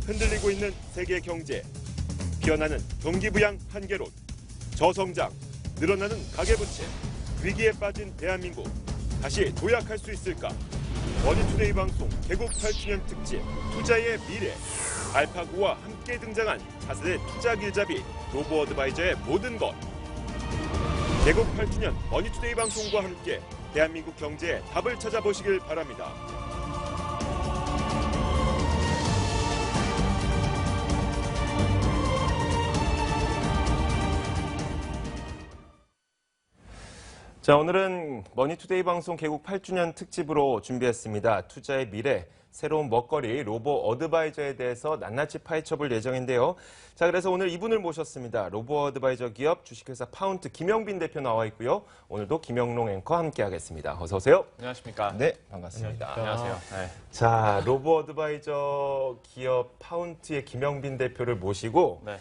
흔들리고 있는 세계 경제. 피어나는 경기 부양 한계론. 저성장, 늘어나는 가계부채. 위기에 빠진 대한민국. 다시 도약할 수 있을까? 머니투데이 방송 개국 8주년 특집 투자의 미래. 알파고와 함께 등장한 차세대 투자 길잡이 로보어드바이저의 모든 것. 개국 8주년 머니투데이 방송과 함께 대한민국 경제의 답을 찾아보시길 바랍니다. 자, 오늘은 머니투데이 방송 개국 8주년 특집으로 준비했습니다. 투자의 미래, 새로운 먹거리 로보 어드바이저에 대해서 낱낱이 파헤쳐볼 예정인데요. 자, 그래서 오늘 이분을 모셨습니다. 로보 어드바이저 기업 주식회사 파운트 김영빈 대표 나와 있고요. 오늘도 김영롱 앵커 함께하겠습니다. 어서 오세요. 안녕하십니까? 네, 반갑습니다. 안녕하세요. 네. 자, 로보 어드바이저 기업 파운트의 김영빈 대표를 모시고 네.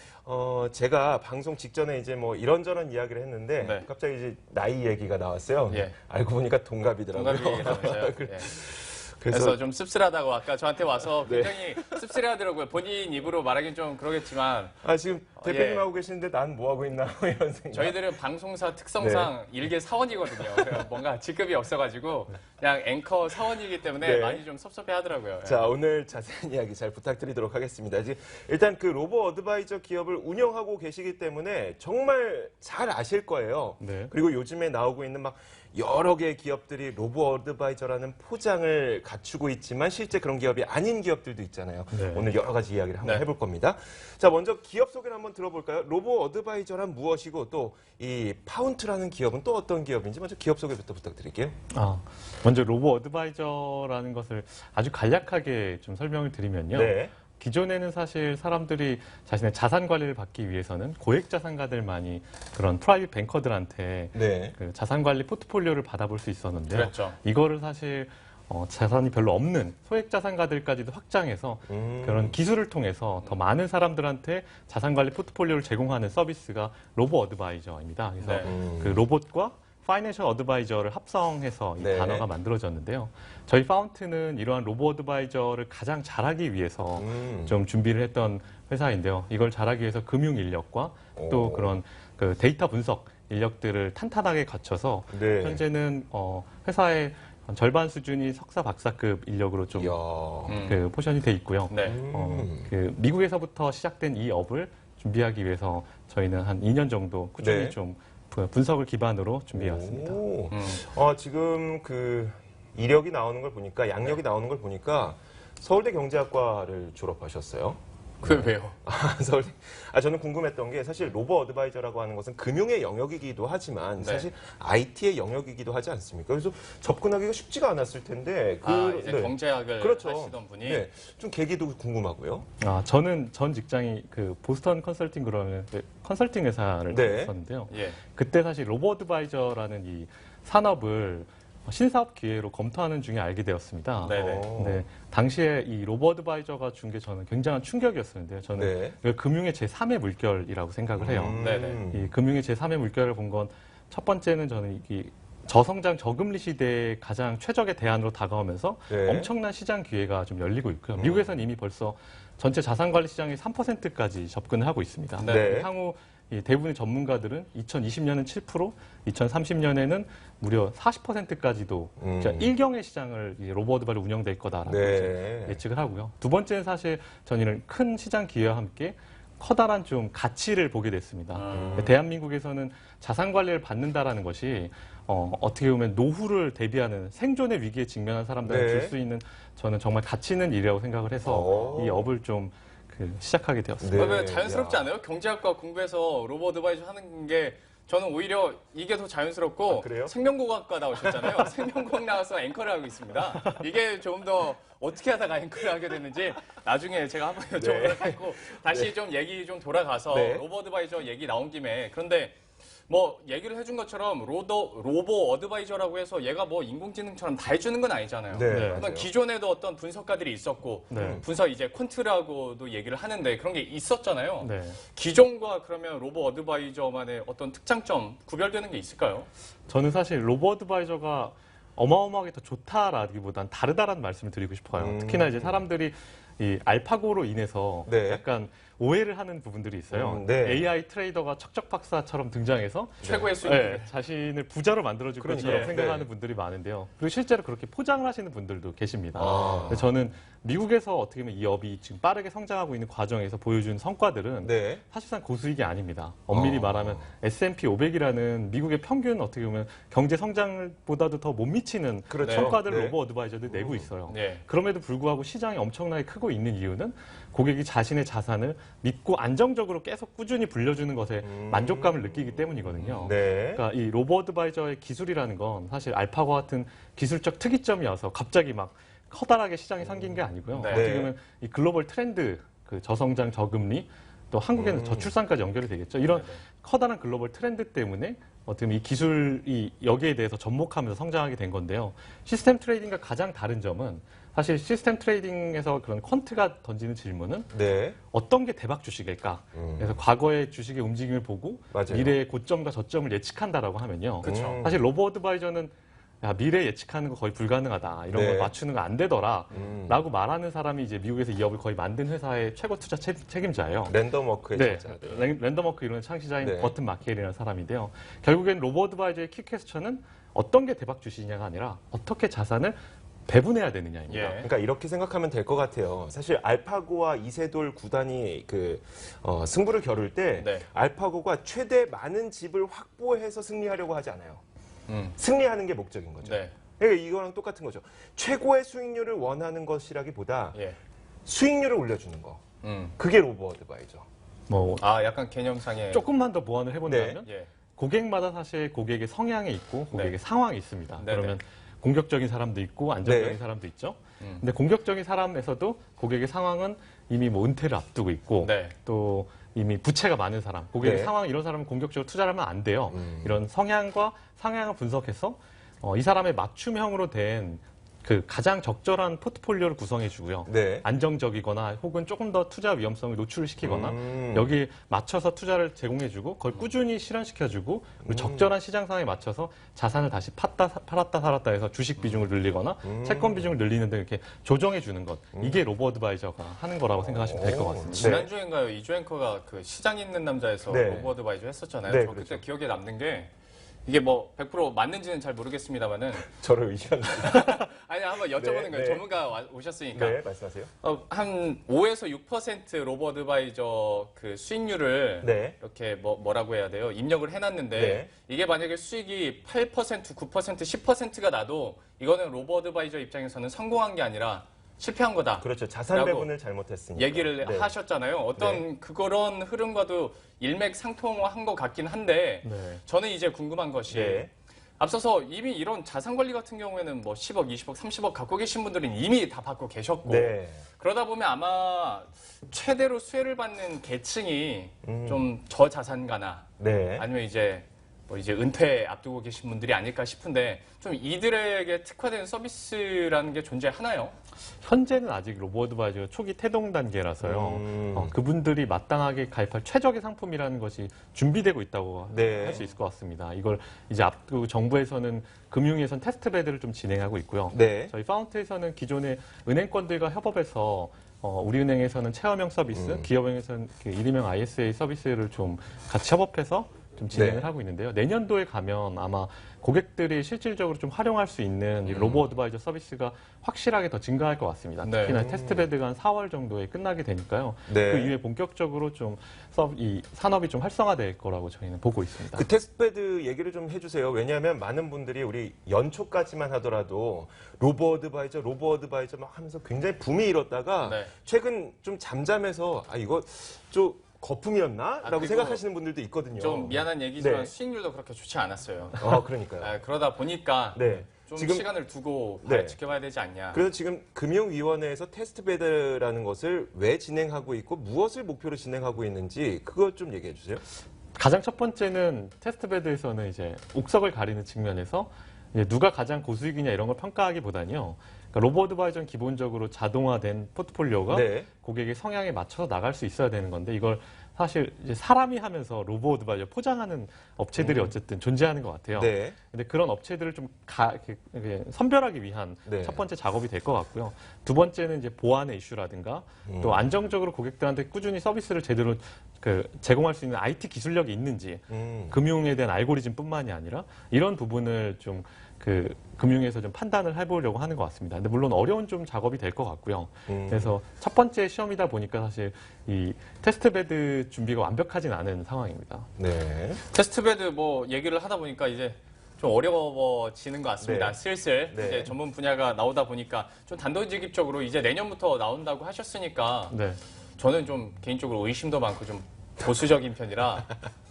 제가 방송 직전에 이제 뭐 이런저런 이야기를 했는데 네. 갑자기 이제 나이 얘기가 나왔어요. 예. 알고 보니까 동갑이더라고요. 동갑이라면서요. 그래- 예. 그래서 그래서 좀 씁쓸하다고 아까 저한테 와서 네. 굉장히 씁쓸해하더라고요. 본인 입으로 말하긴 좀 그러겠지만 지금 대표님하고 예. 계시는데 난 뭐 하고 있나 이런 생각. 저희들은 방송사 특성상 일개 사원이거든요. 그래서 뭔가 직급이 없어가지고 그냥 앵커 사원이기 때문에 네. 많이 좀 섭섭해하더라고요. 자, 오늘 자세한 이야기 잘 부탁드리도록 하겠습니다. 일단 그 로보 어드바이저 기업을 운영하고 계시기 때문에 정말 잘 아실 거예요. 네. 그리고 요즘에 나오고 있는 막 여러 개의 기업들이 로보 어드바이저라는 포장을 갖추고 있지만 실제 그런 기업이 아닌 기업들도 있잖아요. 네. 오늘 여러 가지 이야기를 한번 네. 해볼 겁니다. 자, 먼저 기업 소개를 한번 들어볼까요? 로보 어드바이저란 무엇이고 또 이 파운트라는 기업은 또 어떤 기업인지 먼저 기업 소개부터 부탁드릴게요. 먼저 로보 어드바이저라는 것을 아주 간략하게 좀 설명을 드리면요. 네. 기존에는 사실 사람들이 자신의 자산 관리를 받기 위해서는 고액 자산가들만이 그런 프라이빗 뱅커들한테 네. 그 자산 관리 포트폴리오를 받아볼 수 있었는데요. 그렇죠. 이거를 사실 자산이 별로 없는 소액 자산가들까지도 확장해서 그런 기술을 통해서 더 많은 사람들한테 자산 관리 포트폴리오를 제공하는 서비스가 로보 어드바이저입니다. 그래서 네. 그 로봇과 파이낸셜 어드바이저를 합성해서 이 네. 단어가 만들어졌는데요. 저희 파운트는 이러한 로보 어드바이저를 가장 잘하기 위해서 좀 준비를 했던 회사인데요. 이걸 잘하기 위해서 금융 인력과 또 오. 그런 그 데이터 분석 인력들을 탄탄하게 갖춰서 네. 현재는 회사의 절반 수준이 석사 박사급 인력으로 좀 이야. 그 포션이 돼 있고요. 네. 그 미국에서부터 시작된 이 업을 준비하기 위해서 저희는 한 2년 정도 꾸준히 네. 좀 분석을 기반으로 준비해 왔습니다. 오. 음. 지금 그 이력이 나오는 걸 보니까 양력이 나오는 걸 보니까 서울대 경제학과를 졸업하셨어요. 그게 왜요? 서울대. 저는 궁금했던 게 사실 로보 어드바이저라고 하는 것은 금융의 영역이기도 하지만 네. 사실 IT의 영역이기도 하지 않습니까? 그래서 접근하기가 쉽지가 않았을 텐데 이제 네. 경제학을 그렇죠. 하시던 분이 네. 좀 계기도 궁금하고요. 저는 전 직장이 그 보스턴 컨설팅 그러는 컨설팅 회사를 네. 다녔었는데요. 예. 그때 사실 로보 어드바이저라는 이 산업을 신사업 기회로 검토하는 중에 알게 되었습니다. 네네. 네, 당시에 이 로보 어드바이저가 준 게 저는 굉장한 충격이었었는데요. 저는 네. 이걸 금융의 제3의 물결이라고 생각을 해요. 네네. 이 금융의 제3의 물결을 본 건 첫 번째는 저는 이 저성장 저금리 시대에 가장 최적의 대안으로 다가오면서 네. 엄청난 시장 기회가 좀 열리고 있고요. 미국에서는 이미 벌써 전체 자산 관리 시장의 3%까지 접근을 하고 있습니다. 네. 향후 이 대부분의 전문가들은 2020년은 7%, 2030년에는 무려 40%까지도 일경의 시장을 로보 어드바이저로 운영될 거다라고 네. 이제 예측을 하고요. 두 번째는 사실 저희는 큰 시장 기회와 함께 커다란 좀 가치를 보게 됐습니다. 대한민국에서는 자산 관리를 받는다라는 것이 어떻게 보면 노후를 대비하는 생존의 위기에 직면한 사람들한테 네. 줄 수 있는 저는 정말 가치 있는 일이라고 생각을 해서 이 업을 좀 시작하게 되었습니다. 네. 그러면 자연스럽지 않아요? 경제학과 공부해서 로보 어드바이저 하는 게 저는 오히려 이게 더 자연스럽고 그래요? 생명공학과 나오셨잖아요. 생명공학 나와서 앵커를 하고 있습니다. 이게 좀 더 어떻게 하다가 앵커를 하게 됐는지 나중에 제가 한번 여쭤보도록 하고 다시 좀 얘기 좀 돌아가서 네. 로보 어드바이저 얘기 나온 김에 그런데 뭐 얘기를 해준 것처럼 로보 어드바이저라고 해서 얘가 뭐 인공지능처럼 다 해주는 건 아니잖아요. 네, 어떤 맞아요. 기존에도 어떤 분석가들이 있었고 네. 분석 이제 퀀트라고도 얘기를 하는데 그런 게 있었잖아요. 네. 기존과 그러면 로보 어드바이저만의 어떤 특장점 구별되는 게 있을까요? 저는 사실 로보 어드바이저가 어마어마하게 더 좋다라기보단 다르다라는 말씀을 드리고 싶어요. 특히나 이제 사람들이 이 알파고로 인해서 네. 약간 오해를 하는 부분들이 있어요. 네. AI 트레이더가 척척박사처럼 등장해서 최고의 수익. 자신을 부자로 만들어줄 것처럼 그러니까요. 생각하는 네. 분들이 많은데요. 그리고 실제로 그렇게 포장을 하시는 분들도 계십니다. 아. 근데 저는 미국에서 어떻게 보면 이 업이 지금 빠르게 성장하고 있는 과정에서 보여준 성과들은 네. 사실상 고수익이 아닙니다. 엄밀히 말하면 S&P 500이라는 미국의 평균 어떻게 보면 경제 성장보다도 더 못 미치는 그렇죠. 성과들을 네. 로보 어드바이저들이 내고 있어요. 네. 그럼에도 불구하고 시장이 엄청나게 크고 있는 이유는 고객이 자신의 자산을 믿고 안정적으로 계속 꾸준히 불려주는 것에 만족감을 느끼기 때문이거든요. 네. 그러니까 이 로보 어드바이저의 기술이라는 건 사실 알파고 같은 기술적 특이점이어서 갑자기 막 커다랗게 시장이 생긴 게 아니고요. 네. 어떻게 보면 이 글로벌 트렌드, 그 저성장, 저금리, 또 한국에는 저출산까지 연결이 되겠죠. 이런 커다란 글로벌 트렌드 때문에 어떻게 보면 이 기술이 여기에 대해서 접목하면서 성장하게 된 건데요. 시스템 트레이딩과 가장 다른 점은 사실 시스템 트레이딩에서 그런 퀀트가 던지는 질문은 네. 어떤 게 대박 주식일까? 그래서 과거의 주식의 움직임을 보고 맞아요. 미래의 고점과 저점을 예측한다라고 하면요. 그쵸. 사실 로보 어드바이저는 야, 미래 예측하는 거 거의 불가능하다. 이런 네. 걸 맞추는 거 안 되더라. 라고 말하는 사람이 이제 미국에서 이 업을 거의 만든 회사의 최고 투자 책임자예요. 랜덤워크의 네, 저자. 랜덤워크 이론의 창시자인 네. 버튼 마케일이라는 사람인데요. 결국엔 로보 어드바이저의 키 퀘스천은 어떤 게 대박 주식이냐가 아니라 어떻게 자산을 배분해야 되느냐입니다. 예. 그러니까 이렇게 생각하면 될 것 같아요. 사실 알파고와 이세돌 구단이 승부를 겨룰 때 네. 알파고가 최대 많은 집을 확보해서 승리하려고 하지 않아요. 승리하는 게 목적인 거죠. 네. 그러니까 이거랑 똑같은 거죠. 최고의 수익률을 원하는 것이라기보다 예. 수익률을 올려주는 거. 음. 그게 로보 어드바이저. 뭐 아, 약간 개념상의. 조금만 더 보완을 해본다면 예. 고객마다 사실 고객의 성향이 있고 고객의 상황이 있습니다. 네네. 그러면 공격적인 사람도 있고 안정적인 네. 사람도 있죠. 근데 공격적인 사람에서도 고객의 상황은 이미 뭐 은퇴를 앞두고 있고 네. 또 이미 부채가 많은 사람, 고객의 네. 상황 이런 사람은 공격적으로 투자를 하면 안 돼요. 이런 성향과 상향을 분석해서 이 사람의 맞춤형으로 된 그 가장 적절한 포트폴리오를 구성해 주고요. 네. 안정적이거나 혹은 조금 더 투자 위험성을 노출시키거나 여기에 맞춰서 투자를 제공해 주고 그걸 꾸준히 실현시켜 주고 그리고 적절한 시장 상황에 맞춰서 자산을 다시 팔았다 살았다 해서 주식 비중을 늘리거나 채권 비중을 늘리는 등 이렇게 조정해 주는 것. 이게 로보 어드바이저가 하는 거라고 생각하시면 될 것 같습니다. 지난주인가요? 이주 앵커가 그 시장 있는 남자에서 네. 로보 어드바이저 했었잖아요. 네, 저 그때 그렇죠. 기억에 남는 게 이게 뭐 100% 맞는지는 잘 모르겠습니다만은 저를 의지하는. 아니 한번 여쭤보는 네, 거예요. 네. 전문가 오셨으니까. 네, 말씀하세요. 한 5에서 6% 로보 어드바이저 그 수익률을 네. 이렇게 뭐라고 해야 돼요? 입력을 해놨는데 네. 이게 만약에 수익이 8%, 9%, 10%가 나도 이거는 로보 어드바이저 입장에서는 성공한 게 아니라 실패한 거다. 그렇죠. 자산 라고 배분을 잘못했으니까. 얘기를 네. 하셨잖아요. 어떤 그런 흐름과도 일맥상통한 것 같긴 한데 네. 저는 이제 궁금한 것이 네. 앞서서 이미 이런 자산 관리 같은 경우에는 뭐 10억, 20억, 30억 갖고 계신 분들은 이미 다 받고 계셨고 네. 그러다 보면 아마 최대로 수혜를 받는 계층이 좀 저자산가나 네. 아니면 이제 뭐 이제 은퇴 앞두고 계신 분들이 아닐까 싶은데 좀 이들에게 특화된 서비스라는 게 존재하나요? 현재는 아직 로보 어드바이저가 초기 태동 단계라서요. 그분들이 마땅하게 가입할 최적의 상품이라는 것이 준비되고 있다고 네. 할 수 있을 것 같습니다. 이걸 이제 앞두고 정부에서는 금융위에서는 테스트 배드를 좀 진행하고 있고요. 네. 저희 파운트에서는 기존의 은행권들과 협업해서 우리은행에서는 체험형 서비스, 기업은행에서는 그 일임형 ISA 서비스를 좀 같이 협업해서 좀 진행을 네. 하고 있는데요. 내년도에 가면 아마 고객들이 실질적으로 좀 활용할 수 있는 이 로보 어드바이저 서비스가 확실하게 더 증가할 것 같습니다. 네. 특히나 테스트 배드가 한 4월 정도에 끝나게 되니까요. 네. 그 이후에 본격적으로 좀 이 산업이 좀 활성화될 거라고 저희는 보고 있습니다. 그 테스트베드 얘기를 좀 해주세요. 왜냐하면 많은 분들이 우리 연초까지만 하더라도 로보 어드바이저 막 하면서 굉장히 붐이 일었다가 네. 최근 좀 잠잠해서 이거 좀 거품이었나? 라고 그리고 생각하시는 분들도 있거든요. 좀 미안한 얘기지만 네. 수익률도 그렇게 좋지 않았어요. 그러니까요. 그러다 보니까 네. 좀 지금- 시간을 두고 네. 지켜봐야 되지 않냐. 그래서 지금 금융위원회에서 테스트베드라는 것을 왜 진행하고 있고 무엇을 목표로 진행하고 있는지 그것 좀 얘기해 주세요. 가장 첫 번째는 테스트 배드에서는 이제 옥석을 가리는 측면에서 이제 누가 가장 고수익이냐 이런 걸 평가하기보다는요. 그러니까 로보 어드바이저는 기본적으로 자동화된 포트폴리오가 네. 고객의 성향에 맞춰서 나갈 수 있어야 되는 건데 이걸 사실 이제 사람이 하면서 로보 어드바이저 포장하는 업체들이 어쨌든 존재하는 것 같아요. 네. 근데 그런 업체들을 좀 이렇게 선별하기 위한 네. 첫 번째 작업이 될 것 같고요. 두 번째는 이제 보안의 이슈라든가 또 안정적으로 고객들한테 꾸준히 서비스를 제대로 제공할 수 있는 IT 기술력이 있는지 금융에 대한 알고리즘뿐만이 아니라 이런 부분을 좀 금융에서 좀 판단을 해보려고 하는 것 같습니다. 근데 물론 어려운 좀 작업이 될 것 같고요. 그래서 첫 번째 시험이다 보니까 사실 이 테스트베드 준비가 완벽하진 않은 상황입니다. 네. 테스트베드 뭐 얘기를 하다 보니까 이제 좀 어려워지는 것 같습니다. 네. 슬슬 네. 이제 전문 분야가 나오다 보니까 좀 단도직입적으로 이제 내년부터 나온다고 하셨으니까 네. 저는 좀 개인적으로 의심도 많고 좀 보수적인 편이라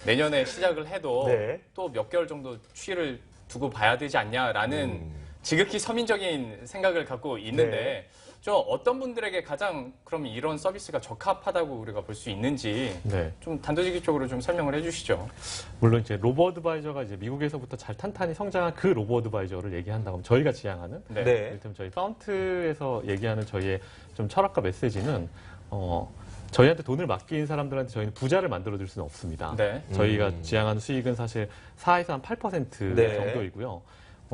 내년에 시작을 해도 네. 또 몇 개월 정도 추이를 두고 봐야 되지 않냐라는 지극히 서민적인 생각을 갖고 있는데 네. 좀 어떤 분들에게 가장 그럼 이런 서비스가 적합하다고 우리가 볼 수 있는지 네. 좀 단도직입적으로 좀 설명을 해주시죠. 물론 이제 로보 어드바이저가 이제 미국에서부터 잘 탄탄히 성장한 그 로보 어드바이저를 얘기한다면 저희가 지향하는 네. 네. 이를테면 저희 파운트에서 얘기하는 저희의 좀 철학과 메시지는 저희한테 돈을 맡긴 사람들한테 저희는 부자를 만들어줄 수는 없습니다. 네. 저희가 지향하는 수익은 사실 4에서 한 8% 네. 정도이고요.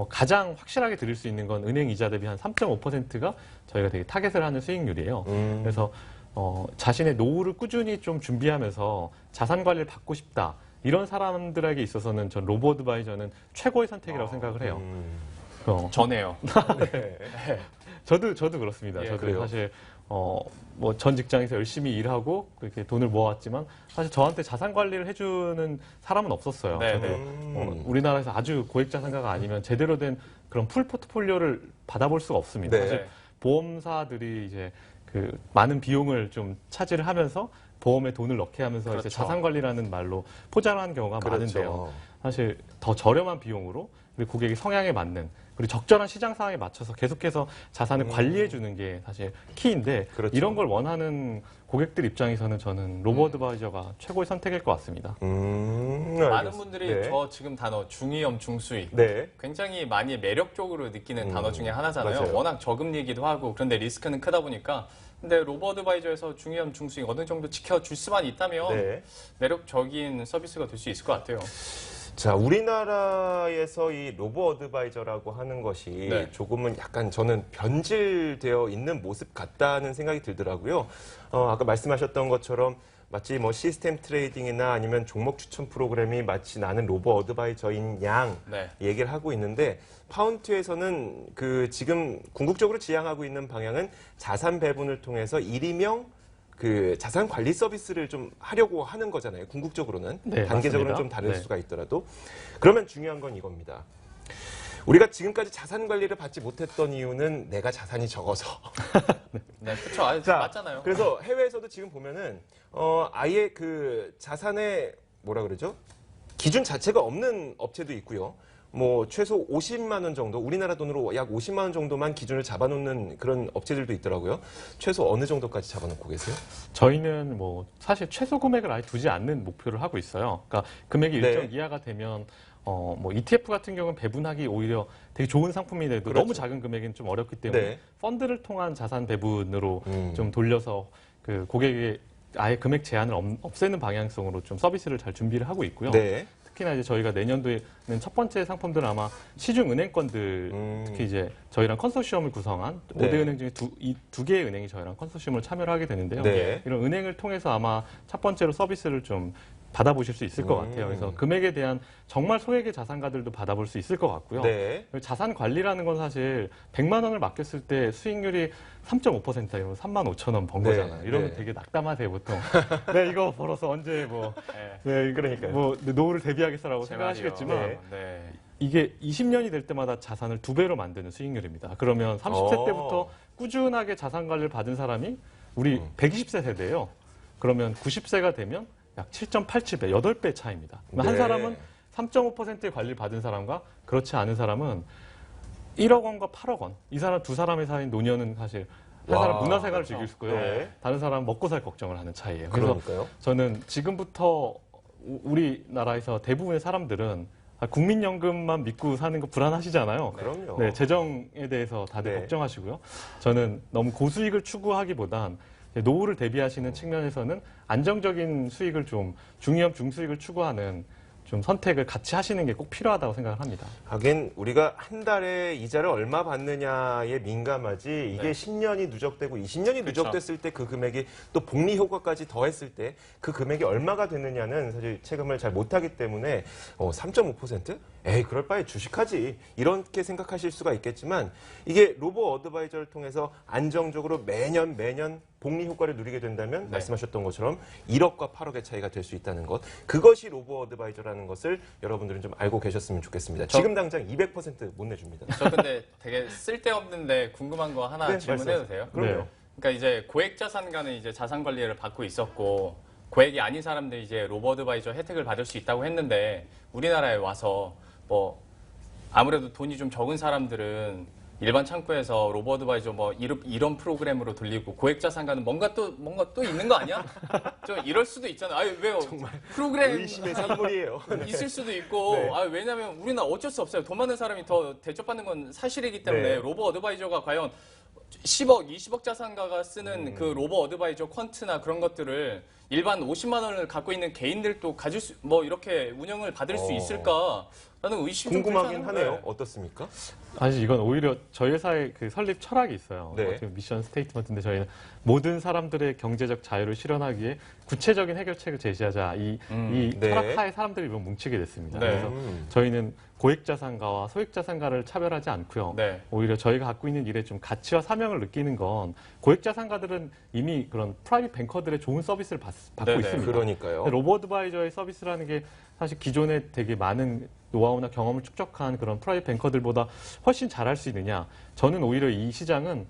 가장 확실하게 드릴 수 있는 건 은행 이자 대비 한 3.5%가 저희가 되게 타겟을 하는 수익률이에요. 그래서 자신의 노후를 꾸준히 좀 준비하면서 자산 관리를 받고 싶다. 이런 사람들에게 있어서는 전 로보 어드바이저는 최고의 선택이라고 생각을 해요. 전해요. 네. 저도 그렇습니다. 예, 저도 그래요? 사실 전 직장에서 열심히 일하고 그렇게 돈을 모아왔지만 사실 저한테 자산 관리를 해주는 사람은 없었어요. 네, 저도 네. 우리나라에서 아주 고액 자산가가 아니면 제대로 된 그런 풀 포트폴리오를 받아볼 수가 없습니다. 네. 사실 보험사들이 이제 많은 비용을 좀 차지를 하면서 보험에 돈을 넣게 하면서 그렇죠. 이제 자산 관리라는 말로 포장하는 경우가 그렇죠. 많은데요. 사실 더 저렴한 비용으로 그리고 고객의 성향에 맞는 그리고 적절한 시장 상황에 맞춰서 계속해서 자산을 관리해 주는 게 사실 키인데 그렇죠. 이런 걸 원하는 고객들 입장에서는 저는 로보 어드바이저가 최고의 선택일 것 같습니다. 많은 알겠습니다. 분들이 네. 저 지금 단어 중위험 중수익 네. 굉장히 많이 매력적으로 느끼는 단어 중에 하나잖아요. 맞아요. 워낙 저금리이기도 하고 그런데 리스크는 크다 보니까 근데 로보 어드바이저에서 중위험 중수익 어느 정도 지켜줄 수만 있다면 네. 매력적인 서비스가 될 수 있을 것 같아요. 자, 우리나라에서 이 로보 어드바이저라고 하는 것이 네. 조금은 약간 저는 변질되어 있는 모습 같다는 생각이 들더라고요. 아까 말씀하셨던 것처럼 마치 뭐 시스템 트레이딩이나 아니면 종목 추천 프로그램이 마치 나는 로보 어드바이저인 양 네. 얘기를 하고 있는데 파운트에서는 지금 궁극적으로 지향하고 있는 방향은 자산 배분을 통해서 일이명 자산 관리 서비스를 좀 하려고 하는 거잖아요. 궁극적으로는. 네, 단계적으로는 맞습니다. 좀 다를 네. 수가 있더라도. 그러면 중요한 건 이겁니다. 우리가 지금까지 자산 관리를 받지 못했던 이유는 내가 자산이 적어서. 네, 그렇죠. 자, 맞잖아요. 그래서 해외에서도 지금 보면은 아예 자산의 뭐라 그러죠? 기준 자체가 없는 업체도 있고요. 뭐 최소 50만 원 정도, 우리나라 돈으로 약 50만 원 정도만 기준을 잡아놓는 그런 업체들도 있더라고요. 최소 어느 정도까지 잡아놓고 계세요? 저희는 사실 최소 금액을 아예 두지 않는 목표를 하고 있어요. 그러니까 금액이 네. 일정 이하가 되면 ETF 같은 경우는 배분하기 오히려 되게 좋은 상품인데도 그렇죠. 너무 작은 금액은 좀 어렵기 때문에 네. 펀드를 통한 자산 배분으로 좀 돌려서 고객의 아예 금액 제한을 없애는 방향성으로 좀 서비스를 잘 준비를 하고 있고요. 네. 특히나 이제 저희가 내년도에는 첫 번째 상품들은 아마 시중 은행권들 특히 이제 저희랑 컨소시엄을 구성한 네. 5대 은행 중에 두 개의 은행이 저희랑 컨소시엄을 참여를 하게 되는데요. 네. 이런 은행을 통해서 아마 첫 번째로 서비스를 좀 받아보실 수 있을 것 같아요. 그래서 금액에 대한 정말 소액의 자산가들도 받아볼 수 있을 것 같고요. 네. 자산 관리라는 건 사실 100만 원을 맡겼을 때 수익률이 3.5%다 이러면 3만 5천 원 번 네. 거잖아요. 이러면 네. 되게 낙담하세요, 보통. 네, 이거 벌어서 언제 네. 그러니까요. 노후를 대비하겠어라고 제 생각하시겠지만 말이요. 네. 이게 20년이 될 때마다 자산을 2배로 만드는 수익률입니다. 그러면 30세 때부터 꾸준하게 자산 관리를 받은 사람이 우리 120세 세대예요. 그러면 90세가 되면 약 7.87배, 8배 차이입니다. 한 네. 사람은 3.5%의 관리를 받은 사람과 그렇지 않은 사람은 1억 원과 8억 원. 이 사람 두 사람의 사이인 노년은 사실 한 사람 문화생활을 즐길 수 있고요. 네. 다른 사람은 먹고 살 걱정을 하는 차이예요. 그래서 그러니까요. 저는 지금부터 우리나라에서 대부분의 사람들은 국민연금만 믿고 사는 거 불안하시잖아요. 그럼요. 네, 재정에 대해서 다들 네. 걱정하시고요. 저는 너무 고수익을 추구하기보단 노후를 대비하시는 측면에서는 안정적인 수익을 좀 중위험 중수익을 추구하는 좀 선택을 같이 하시는 게 꼭 필요하다고 생각을 합니다. 하긴 우리가 한 달에 이자를 얼마 받느냐에 민감하지 이게 네. 10년이 누적되고 20년이 그렇죠. 누적됐을 때 그 금액이 또 복리 효과까지 더했을 때 그 금액이 얼마가 되느냐는 사실 체감을 잘 못하기 때문에 3.5%? 에이 그럴 바에 주식하지 이렇게 생각하실 수가 있겠지만 이게 로보 어드바이저를 통해서 안정적으로 매년 복리 효과를 누리게 된다면 네. 말씀하셨던 것처럼 1억과 8억의 차이가 될 수 있다는 것 그것이 로보 어드바이저라는 것을 여러분들은 좀 알고 계셨으면 좋겠습니다. 지금 당장 200%못 내줍니다. 저 근데 되게 쓸데없는데 궁금한 거 하나 네, 질문해도 말씀하세요. 돼요? 그럼요. 네. 그러니까 이제 고액 자산가는 이제 자산 관리를 받고 있었고 고액이 아닌 사람들이 이제 로보 어드바이저 혜택을 받을 수 있다고 했는데 우리나라에 와서 뭐 아무래도 돈이 좀 적은 사람들은 일반 창구에서 로보 어드바이저 뭐 이런 프로그램으로 돌리고 고액 자산가는 뭔가 또 있는 거 아니야? 좀 이럴 수도 있잖아. 아니 왜요? 정말 프로그램 의심의 산물이에요. 있을 수도 있고 네. 왜냐하면 우리는 어쩔 수 없어요. 돈 많은 사람이 더 대접받는 건 사실이기 때문에 네. 로보 어드바이저가 과연 10억, 20억 자산가가 쓰는 그 로보 어드바이저 퀀트나 그런 것들을 일반 50만 원을 갖고 있는 개인들도 가질 수, 뭐 이렇게 운영을 받을 수 있을까라는 의심이 좀 궁금하긴 들잖아요. 하네요. 네. 어떻습니까? 사실 이건 오히려 저희 회사의 그 설립 철학이 있어요. 네. 지금 미션 스테이트먼트인데 저희는 모든 사람들의 경제적 자유를 실현하기 위해 구체적인 해결책을 제시하자. 이 네. 철학하에 사람들이 좀 뭉치게 됐습니다. 네. 그래서 저희는 고액 자산가와 소액 자산가를 차별하지 않고요. 네. 오히려 저희가 갖고 있는 일에 좀 가치와 사명을 느끼는 건 고액 자산가들은 이미 그런 프라이빗 뱅커들의 좋은 서비스를 받고 네네. 있습니다. 그러니까요. 로보 어드바이저의 서비스라는 게 사실 기존에 되게 많은 노하우나 경험을 축적한 그런 프라이빗 뱅커들보다 훨씬 잘할 수 있느냐. 저는 오히려 이 시장은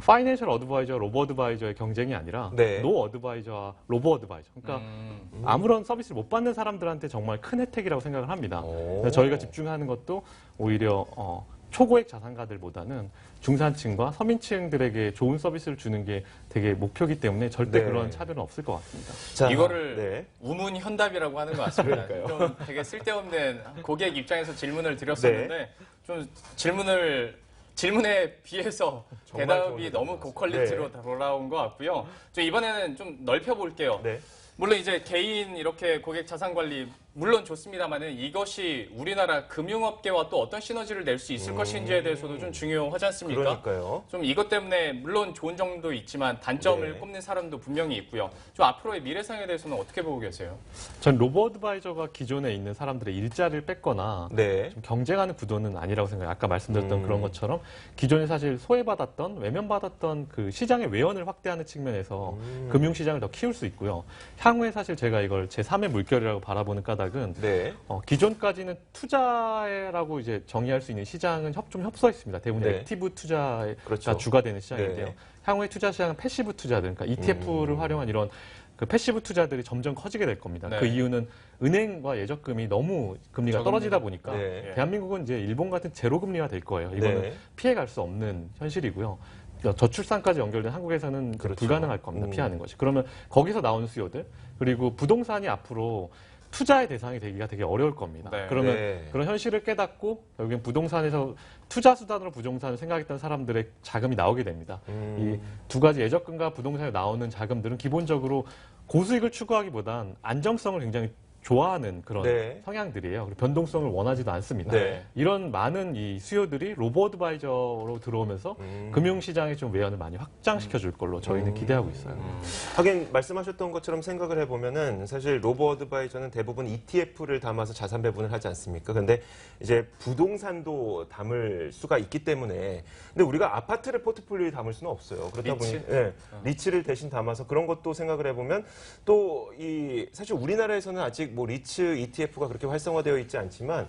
파이낸셜 어드바이저, 로보 어드바이저의 경쟁이 아니라 네. 노 어드바이저와 로보 어드바이저. 그러니까 아무런 서비스를 못 받는 사람들한테 정말 큰 혜택이라고 생각을 합니다. 오. 그래서 저희가 집중하는 것도 오히려 초고액 자산가들보다는 중산층과 서민층들에게 좋은 서비스를 주는 게 되게 목표이기 때문에 절대 네. 그런 차별은 없을 것 같습니다. 자, 이거를 네. 우문현답이라고 하는 것 같습니다. 그러니까요. 좀 되게 쓸데없는 고객 입장에서 질문을 드렸었는데 좀 질문에 비해서 정말 대답이 좋은 너무 대답이었어요. 고퀄리티로 돌아온 것 같고요. 저 이번에는 좀 넓혀볼게요. 네. 물론 이제 개인 이렇게 고객 자산 관리 물론 좋습니다만은 이것이 우리나라 금융업계와 또 어떤 시너지를 낼 수 있을 것인지에 대해서도 좀 중요하지 않습니까? 그러니까요. 좀 이것 때문에 물론 좋은 점도 있지만 단점을 네. 꼽는 사람도 분명히 있고요. 좀 앞으로의 미래상에 대해서는 어떻게 보고 계세요? 전 로보 어드바이저가 기존에 있는 사람들의 일자리를 뺐거나 네. 좀 경쟁하는 구도는 아니라고 생각해요. 아까 말씀드렸던 그런 것처럼 기존에 사실 소외받았던, 외면받았던 그 시장의 외연을 확대하는 측면에서 금융시장을 더 키울 수 있고요. 향후에 사실 제가 이걸 제3의 물결이라고 바라보는 까닭은 네. 기존까지는 투자라고 이제 정의할 수 있는 시장은 좀 협소해 있습니다. 대부분 네. 액티브 투자가 그렇죠. 주가 되는 시장인데요. 네. 향후에 투자 시장은 패시브 투자들, 그러니까 ETF를 활용한 이런 그 패시브 투자들이 점점 커지게 될 겁니다. 네. 그 이유는 은행과 예적금이 너무 금리가 떨어지다 보니까 네. 대한민국은 이제 일본 같은 제로 금리가 될 거예요. 이거는 네. 피해갈 수 없는 현실이고요. 저출산까지 연결된 한국에서는 그렇죠. 불가능할 겁니다. 피하는 것이. 그러면 거기서 나오는 수요들 그리고 부동산이 앞으로 투자의 대상이 되기가 되게 어려울 겁니다. 네. 그러면 네. 그런 현실을 깨닫고 결국엔 부동산에서 투자 수단으로 부동산을 생각했던 사람들의 자금이 나오게 됩니다. 이 두 가지 예적금과 부동산에 나오는 자금들은 기본적으로 고수익을 추구하기보단 안정성을 굉장히 좋아하는 그런 네. 성향들이에요. 그리고 변동성을 원하지도 않습니다. 네. 이런 많은 이 수요들이 로보 어드바이저로 들어오면서 금융시장의 좀 외연을 많이 확장시켜 줄 걸로 저희는 기대하고 있어요. 하긴 말씀하셨던 것처럼 생각을 해보면은 사실 로보 어드바이저는 대부분 ETF를 담아서 자산 배분을 하지 않습니까? 근데 이제 부동산도 담을 수가 있기 때문에 근데 우리가 아파트를 포트폴리오에 담을 수는 없어요. 그렇다 리츠? 보니 리츠를 대신 담아서 그런 것도 생각을 해보면 또 이 사실 우리나라에서는 아직 뭐 리츠 ETF가 그렇게 활성화되어 있지 않지만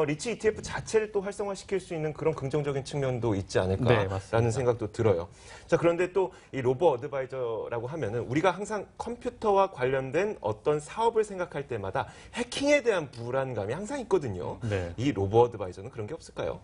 리츠 ETF 자체를 또 활성화시킬 수 있는 그런 긍정적인 측면도 있지 네, 않을까라는 맞습니다. 생각도 들어요. 자, 그런데 또 이 로보 어드바이저라고 하면은 우리가 항상 컴퓨터와 관련된 어떤 사업을 생각할 때마다 해킹에 대한 불안감이 항상 있거든요. 네. 이 로보 어드바이저는 그런 게 없을까요?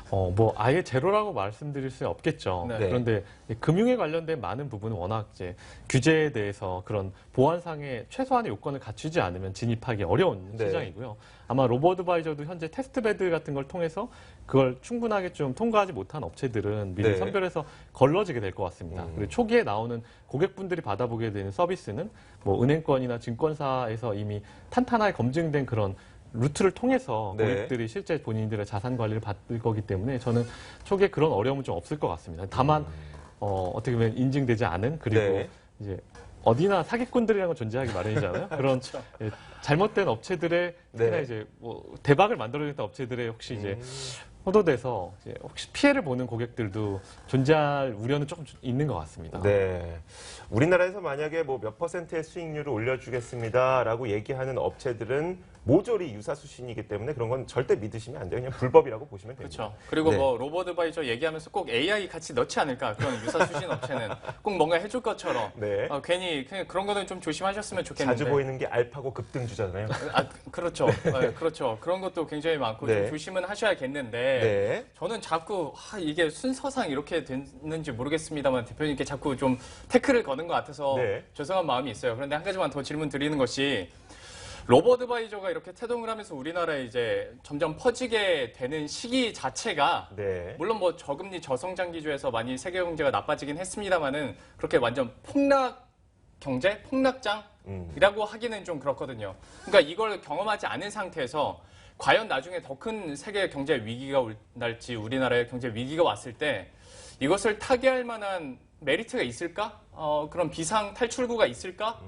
뭐 아예 제로라고 말씀드릴 수는 없겠죠. 네. 그런데 이 금융에 관련된 많은 부분은 워낙 이제 규제에 대해서 그런 보안상의 최소한의 요건을 갖추지 않으면 않으면 진입하기 어려운 네. 시장이고요. 아마 로보어드바이저도 현재 테스트베드 같은 걸 통해서 그걸 충분하게 좀 통과하지 못한 업체들은 미리 네. 선별해서 걸러지게 될 것 같습니다. 그리고 초기에 나오는 고객분들이 받아보게 되는 서비스는 뭐 은행권이나 증권사에서 이미 탄탄하게 검증된 그런 루트를 통해서 네. 고객들이 실제 본인들의 자산 관리를 받을 거기 때문에 저는 초기에 그런 어려움은 좀 없을 것 같습니다. 다만 어떻게 보면 인증되지 않은 그리고 네. 이제 어디나 사기꾼들이라는 건 존재하기 마련이잖아요. 그런 예, 잘못된 업체들의 특히나 네. 이제 뭐 대박을 만들어냈던 업체들의 혹시 이제 호도돼서 이제 혹시 피해를 보는 고객들도 존재할 우려는 조금 있는 것 같습니다. 네. 우리나라에서 만약에 뭐 몇 퍼센트의 수익률을 올려주겠습니다라고 얘기하는 업체들은 모조리 유사수신이기 때문에 그런 건 절대 믿으시면 안 돼요. 그냥 불법이라고 보시면 됩니다. 그렇죠. 그리고 네. 뭐 로보어드바이저 얘기하면서 꼭 AI 같이 넣지 않을까 그런 유사수신 업체는 꼭 뭔가 해줄 것처럼 네. 괜히 그냥 그런 거는 좀 조심하셨으면 좋겠는데. 자주 보이는 게 알파고 급등주잖아요. 아, 그렇죠. 네, 그렇죠. 그런 것도 굉장히 많고 네. 좀 조심은 하셔야겠는데 네. 저는 자꾸 이게 순서상 이렇게 됐는지 모르겠습니다만 대표님께 자꾸 좀 태클을 거는 것 같아서 네. 죄송한 마음이 있어요. 그런데 한 가지만 더 질문 드리는 것이 로보어드바이저가 이렇게 태동을 하면서 우리나라에 이제 점점 퍼지게 되는 시기 자체가 네. 물론 뭐 저금리 저성장 기조에서 많이 세계 경제가 나빠지긴 했습니다만은 그렇게 완전 폭락 경제, 폭락장이라고 하기는 좀 그렇거든요. 그러니까 이걸 경험하지 않은 상태에서 과연 나중에 더 큰 세계 경제 위기가 날지 우리나라의 경제 위기가 왔을 때 이것을 타개할 만한 메리트가 있을까? 그런 비상 탈출구가 있을까?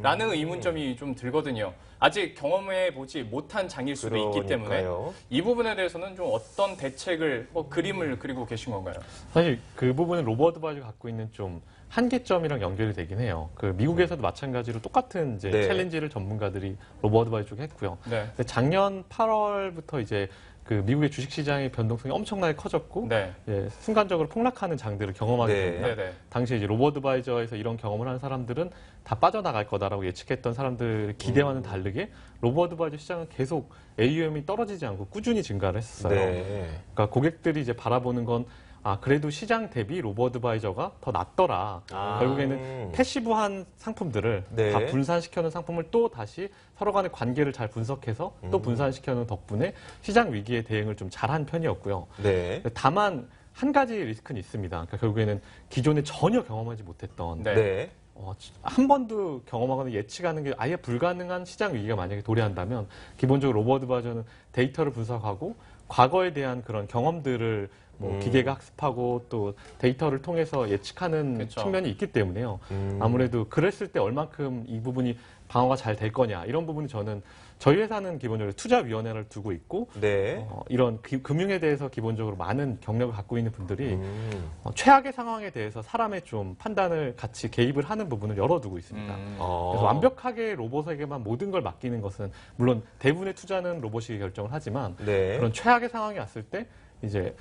라는 의문점이 좀 들거든요. 아직 경험해보지 못한 장일 수도 있기 때문에 그러니까요. 이 부분에 대해서는 좀 어떤 대책을, 그림을 그리고 계신 건가요? 사실 그 부분은 로보어드바이저가 갖고 있는 좀 한계점이랑 연결이 되긴 해요. 그 미국에서도 마찬가지로 똑같은 이제 네. 챌린지를 전문가들이 로보어드바이저 쪽에 했고요. 네. 근데 작년 8월부터 이제 그 미국의 주식시장의 변동성이 엄청나게 커졌고 네. 예, 순간적으로 폭락하는 장들을 경험하게 네. 됩니다. 네네. 당시에 이제 로보어드바이저에서 이런 경험을 한 사람들은 다 빠져나갈 거다라고 예측했던 사람들의 기대와는 다르게 로보어드바이저 시장은 계속 AUM이 떨어지지 않고 꾸준히 증가를 했었어요. 네. 그러니까 고객들이 이제 바라보는 건 그래도 시장 대비 로보어드바이저가 더 낫더라. 결국에는 패시브한 상품들을 네. 다 분산시켜놓은 상품을 또 다시 서로 간의 관계를 잘 분석해서 또 분산시켜놓은 덕분에 시장 위기에 대응을 좀 잘한 편이었고요. 네. 다만 한 가지 리스크는 있습니다. 그러니까 결국에는 기존에 전혀 경험하지 못했던 네. 네. 한 번도 경험하거나 예측하는 게 아예 불가능한 시장 위기가 만약에 도래한다면 기본적으로 로보어드바이저는 데이터를 분석하고 과거에 대한 그런 경험들을 기계가 학습하고 또 데이터를 통해서 예측하는 그쵸. 측면이 있기 때문에요. 아무래도 그랬을 때 얼만큼 이 부분이 방어가 잘 될 거냐 이런 부분이 저는 저희 회사는 기본적으로 투자위원회를 두고 있고 네. 이런 금융에 대해서 기본적으로 많은 경력을 갖고 있는 분들이 최악의 상황에 대해서 사람의 좀 판단을 같이 개입을 하는 부분을 열어두고 있습니다. 그래서 완벽하게 로봇에게만 모든 걸 맡기는 것은 물론 대부분의 투자는 로봇이 결정을 하지만 네. 그런 최악의 상황이 왔을 때 이제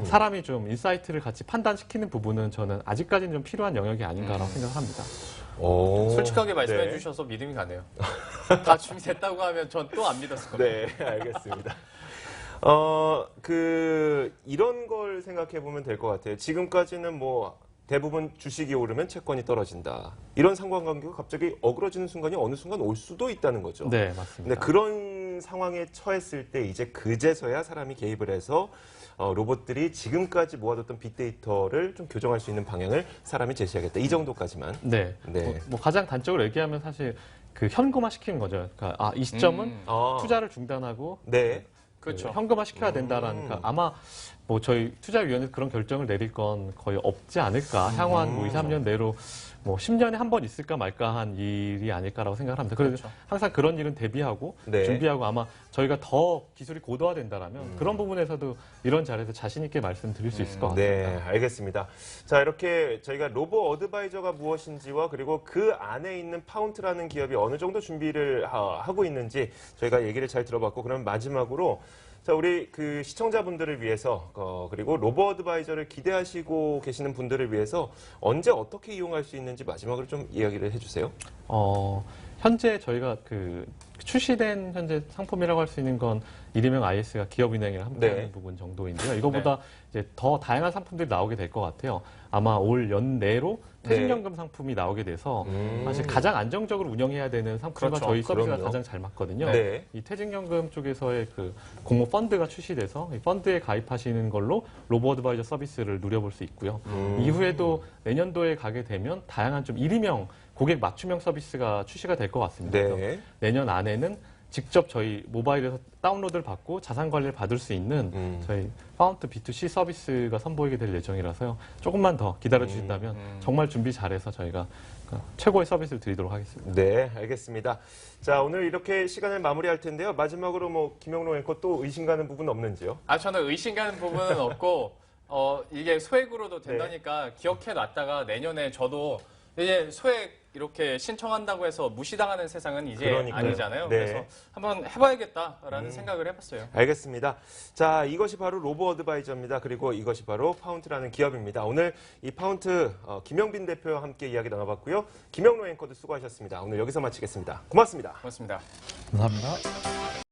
사람이 좀 인사이트를 같이 판단시키는 부분은 저는 아직까지는 좀 필요한 영역이 아닌가라고 생각을 합니다. 솔직하게 말씀해 네. 주셔서 믿음이 가네요. 다 준비됐다고 하면 전 또 안 믿었을 겁니다. 네, 알겠습니다. 이런 걸 생각해 보면 될 것 같아요. 지금까지는 뭐 대부분 주식이 오르면 채권이 떨어진다. 이런 상관관계가 갑자기 어그러지는 순간이 어느 순간 올 수도 있다는 거죠. 네, 근데 맞습니다. 그런 상황에 처했을 때 이제 그제서야 사람이 개입을 해서 로봇들이 지금까지 모아뒀던 빅데이터를 좀 교정할 수 있는 방향을 사람이 제시하겠다. 이 정도까지만. 네. 네. 뭐 가장 단적으로 얘기하면 사실 그 현금화 시키는 거죠. 그러니까 이 시점은 투자를 중단하고 네. 그렇죠. 현금화 시켜야 된다라는 그러니까 아마 뭐 저희 투자위원회에서 그런 결정을 내릴 건 거의 없지 않을까. 향후 한 2, 3년 내로 뭐 10년에 한 번 있을까 말까 한 일이 아닐까라고 생각을 합니다. 그래서 그렇죠. 항상 그런 일은 대비하고 네. 준비하고 아마 저희가 더 기술이 고도화된다라면 그런 부분에서도 이런 자리에서 자신 있게 말씀드릴 수 있을 것 같습니다. 네, 알겠습니다. 자, 이렇게 저희가 로보어드바이저가 무엇인지와 그리고 그 안에 있는 파운트라는 기업이 어느 정도 준비를 하고 있는지 저희가 얘기를 잘 들어봤고, 그럼 마지막으로 자, 우리 그 시청자분들을 위해서 그리고 로보어드바이저를 기대하시고 계시는 분들을 위해서 언제 어떻게 이용할 수 있는지 마지막으로 좀 이야기를 해주세요. 현재 저희가 그 출시된 현재 상품이라고 할 수 있는 건 이름형 IS가 기업은행이랑 함께하는 네. 부분 정도인데요. 이거보다 이제 더 다양한 상품들이 나오게 될 것 같아요. 아마 올 연내로 퇴직연금 상품이 나오게 돼서 사실 가장 안정적으로 운영해야 되는 상품과 그렇죠. 저희 서비스가 그럼요. 가장 잘 맞거든요. 네. 이 퇴직연금 쪽에서의 그 공모 펀드가 출시돼서 이 펀드에 가입하시는 걸로 로보어드바이저 서비스를 누려볼 수 있고요. 이후에도 내년도에 가게 되면 다양한 좀 일임형 고객 맞춤형 서비스가 출시가 될 것 같습니다. 네. 그래서 내년 안에는 직접 저희 모바일에서 다운로드를 받고 자산 관리를 받을 수 있는 저희 파운트 B2C 서비스가 선보이게 될 예정이라서요. 조금만 더 기다려 주신다면 정말 준비 잘해서 저희가 최고의 서비스를 드리도록 하겠습니다. 네, 알겠습니다. 자, 오늘 이렇게 시간을 마무리할 텐데요. 마지막으로 뭐 김영로 앵커 또 의심 가는 부분 없는지요? 저는 의심 가는 부분은 없고, 이게 소액으로도 된다니까 기억해 놨다가 내년에 저도 이제 소액 이렇게 신청한다고 해서 무시당하는 세상은 이제 그러니까요. 아니잖아요. 네. 그래서 한번 해봐야겠다라는 생각을 해봤어요. 알겠습니다. 자, 이것이 바로 로보어드바이저입니다. 그리고 이것이 바로 파운트라는 기업입니다. 오늘 이 파운트 김영빈 대표와 함께 이야기 나눠봤고요. 김영로 앵커도 수고하셨습니다. 오늘 여기서 마치겠습니다. 고맙습니다. 고맙습니다. 감사합니다.